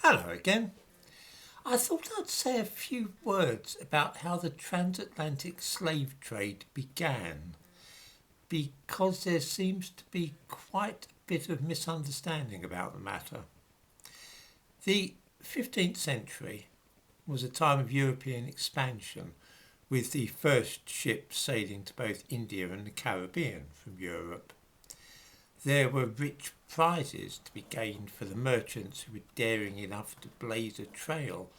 Hello again. I thought I'd say a few words about how the transatlantic slave trade began, because there seems to be quite a bit of misunderstanding about the matter. The 15th century was a time of European expansion, with the first ships sailing to both India and the Caribbean from Europe. There were rich prizes to be gained for the merchants who were daring enough to blaze a trail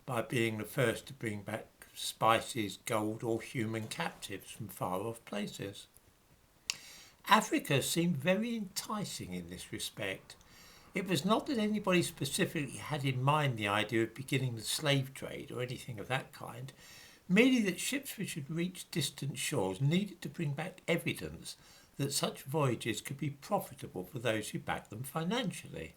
by being the first to bring back spices, gold, or human captives from far off places. Africa seemed very enticing in this respect. It was not that anybody specifically had in mind the idea of beginning the slave trade or anything of that kind, merely that ships which had reached distant shores needed to bring back evidence that such voyages could be profitable for those who backed them financially.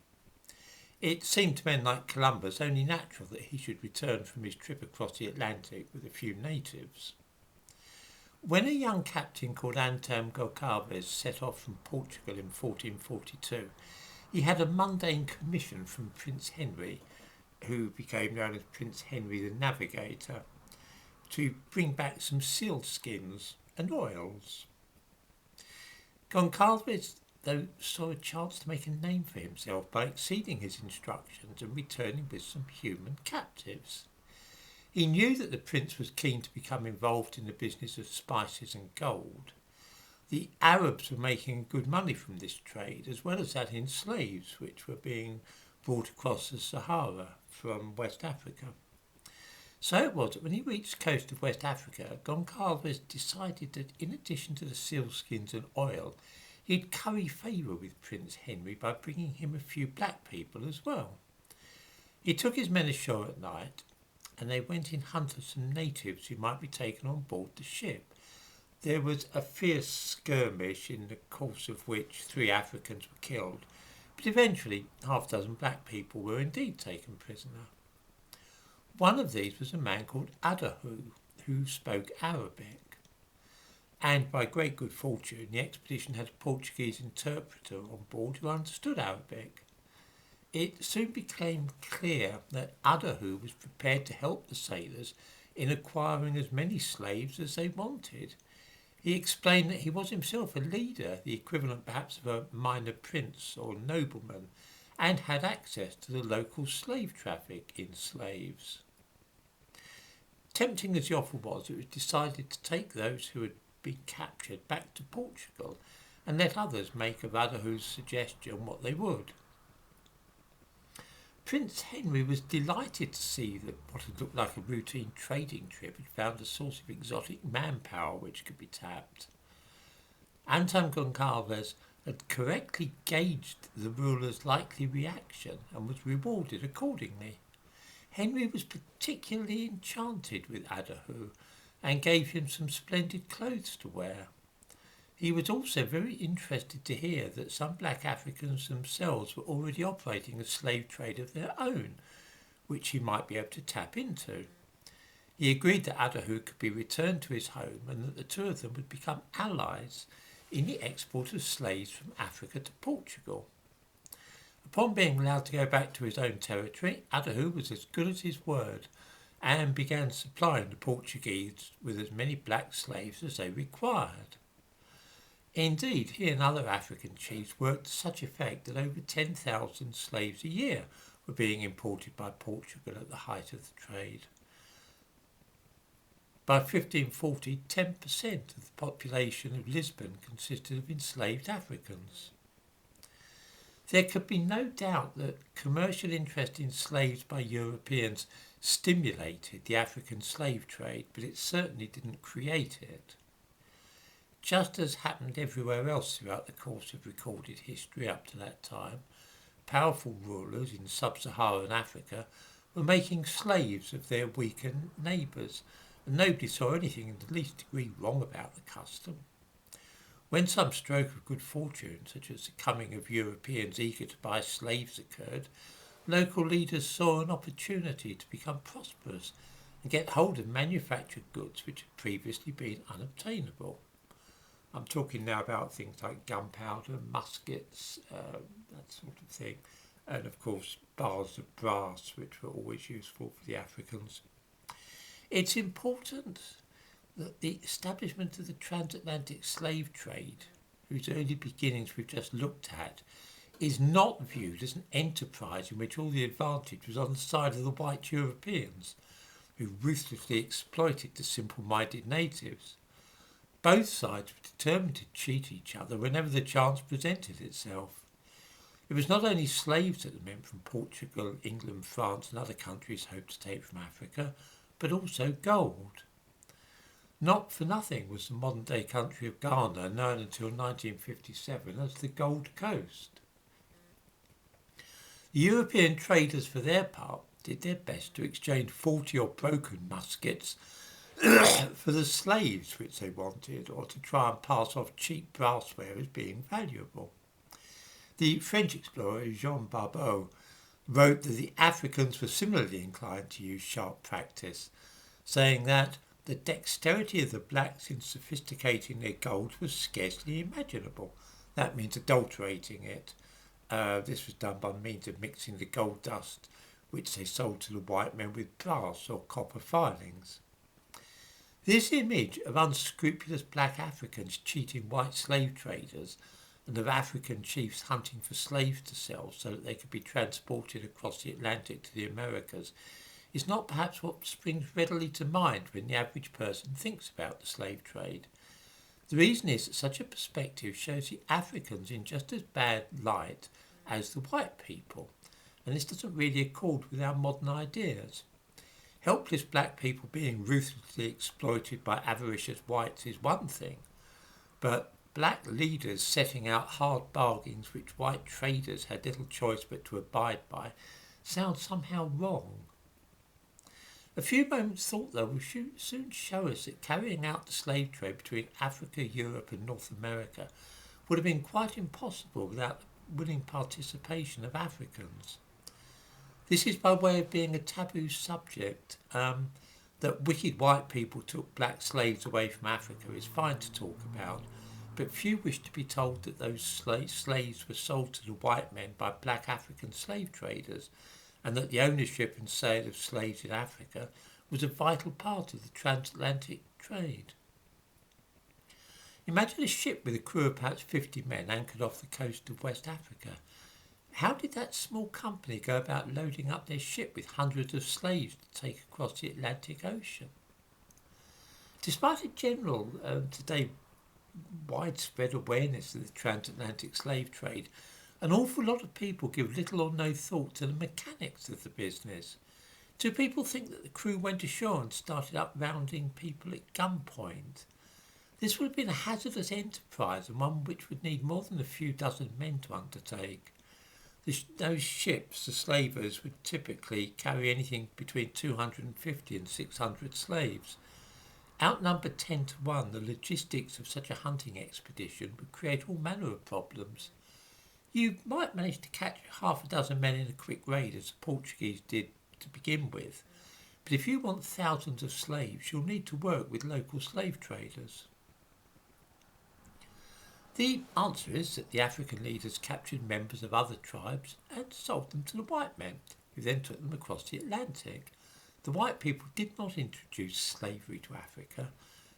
It seemed to men like Columbus only natural that he should return from his trip across the Atlantic with a few natives. When a young captain called Anton Goncalves set off from Portugal in 1442, he had a mundane commission from Prince Henry, who became known as Prince Henry the Navigator, to bring back some seal skins and oils. Goncalves, though, saw a chance to make a name for himself by exceeding his instructions and returning with some human captives. He knew that the prince was keen to become involved in the business of spices and gold. The Arabs were making good money from this trade, as well as that in slaves, which were being brought across the Sahara from West Africa. So it was that when he reached the coast of West Africa, Goncalves decided that in addition to the sealskins and oil, he'd curry favour with Prince Henry by bringing him a few black people as well. He took his men ashore at night, and they went in hunt of some natives who might be taken on board the ship. There was a fierce skirmish in the course of which 3 Africans were killed, but eventually half a dozen black people were indeed taken prisoner. One of these was a man called Adahu, who spoke Arabic, and by great good fortune the expedition had a Portuguese interpreter on board who understood Arabic. It soon became clear that Adahu was prepared to help the sailors in acquiring as many slaves as they wanted. He explained that he was himself a leader, the equivalent perhaps of a minor prince or nobleman, and had access to the local slave traffic in slaves. Tempting as the offer was, it was decided to take those who had been captured back to Portugal and let others make of Adahu's suggestion what they would. Prince Henry was delighted to see that what had looked like a routine trading trip had found a source of exotic manpower which could be tapped. Anton Goncalves had correctly gauged the ruler's likely reaction and was rewarded accordingly. Henry was particularly enchanted with Adahu and gave him some splendid clothes to wear. He was also very interested to hear that some black Africans themselves were already operating a slave trade of their own, which he might be able to tap into. He agreed that Adahu could be returned to his home and that the two of them would become allies in the export of slaves from Africa to Portugal. Upon being allowed to go back to his own territory, Adahu was as good as his word and began supplying the Portuguese with as many black slaves as they required. Indeed, he and other African chiefs worked to such effect that over 10,000 slaves a year were being imported by Portugal at the height of the trade. By 1540, 10% of the population of Lisbon consisted of enslaved Africans. There could be no doubt that commercial interest in slaves by Europeans stimulated the African slave trade, but it certainly didn't create it. Just as happened everywhere else throughout the course of recorded history up to that time, powerful rulers in sub-Saharan Africa were making slaves of their weaker neighbours, and nobody saw anything in the least degree wrong about the custom. When some stroke of good fortune, such as the coming of Europeans eager to buy slaves, occurred, local leaders saw an opportunity to become prosperous and get hold of manufactured goods which had previously been unobtainable. I'm talking now about things like gunpowder, muskets, that sort of thing, and of course bars of brass, which were always useful for the Africans. It's important that the establishment of the transatlantic slave trade, whose early beginnings we've just looked at, is not viewed as an enterprise in which all the advantage was on the side of the white Europeans, who ruthlessly exploited the simple-minded natives. Both sides were determined to cheat each other whenever the chance presented itself. It was not only slaves that the men from Portugal, England, France and other countries hoped to take from Africa, but also gold. Not for nothing was the modern-day country of Ghana known until 1957 as the Gold Coast. The European traders, for their part, did their best to exchange faulty or broken muskets for the slaves which they wanted, or to try and pass off cheap brassware as being valuable. The French explorer Jean Barbot wrote that the Africans were similarly inclined to use sharp practice, saying that the dexterity of the blacks in sophisticating their gold was scarcely imaginable. That means adulterating it. This was done by means of mixing the gold dust which they sold to the white men with brass or copper filings. This image of unscrupulous black Africans cheating white slave traders and of African chiefs hunting for slaves to sell so that they could be transported across the Atlantic to the Americas is not perhaps what springs readily to mind when the average person thinks about the slave trade. The reason is that such a perspective shows the Africans in just as bad light as the white people, and this doesn't really accord with our modern ideas. Helpless black people being ruthlessly exploited by avaricious whites is one thing, but black leaders setting out hard bargains which white traders had little choice but to abide by sounds somehow wrong. A few moments' thought, though, will soon show us that carrying out the slave trade between Africa, Europe and North America would have been quite impossible without the willing participation of Africans. This is by way of being a taboo subject. That wicked white people took black slaves away from Africa is fine to talk about, but few wish to be told that those slaves were sold to the white men by black African slave traders, and that the ownership and sale of slaves in Africa was a vital part of the transatlantic trade. Imagine a ship with a crew of perhaps 50 men anchored off the coast of West Africa. How did that small company go about loading up their ship with hundreds of slaves to take across the Atlantic Ocean? Despite a general, today widespread awareness of the transatlantic slave trade, an awful lot of people give little or no thought to the mechanics of the business. Do people think that the crew went ashore and started up rounding people at gunpoint? This would have been a hazardous enterprise, and one which would need more than a few dozen men to undertake. Those ships, the slavers, would typically carry anything between 250 and 600 slaves. Outnumbered 10 to 1, the logistics of such a hunting expedition would create all manner of problems. You might manage to catch half a dozen men in a quick raid, as the Portuguese did to begin with, but if you want thousands of slaves, you'll need to work with local slave traders. The answer is that the African leaders captured members of other tribes and sold them to the white men, who then took them across the Atlantic. The white people did not introduce slavery to Africa.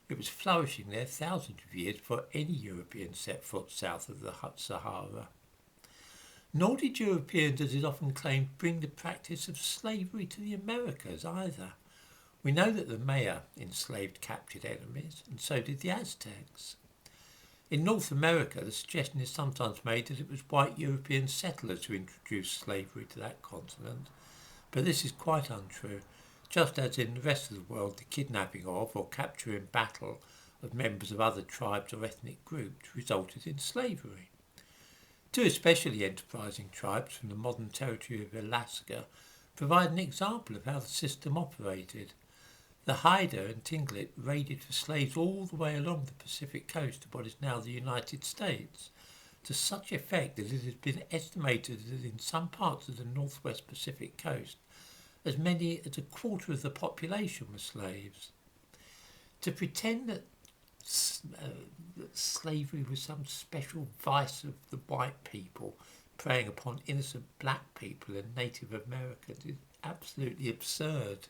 It was flourishing there thousands of years before any European set foot south of the Sahara. Nor did Europeans, as is often claimed, bring the practice of slavery to the Americas either. We know that the Maya enslaved captured enemies, and so did the Aztecs. In North America, the suggestion is sometimes made that it was white European settlers who introduced slavery to that continent, but this is quite untrue, just as in the rest of the world the kidnapping of or capture in battle of members of other tribes or ethnic groups resulted in slavery. Two especially enterprising tribes from the modern territory of Alaska provide an example of how the system operated. The Haida and Tlingit raided for slaves all the way along the Pacific coast of what is now the United States, to such effect that it has been estimated that in some parts of the northwest Pacific coast, as many as a quarter of the population were slaves. To pretend that slavery was some special vice of the white people preying upon innocent black people and Native Americans is absolutely absurd.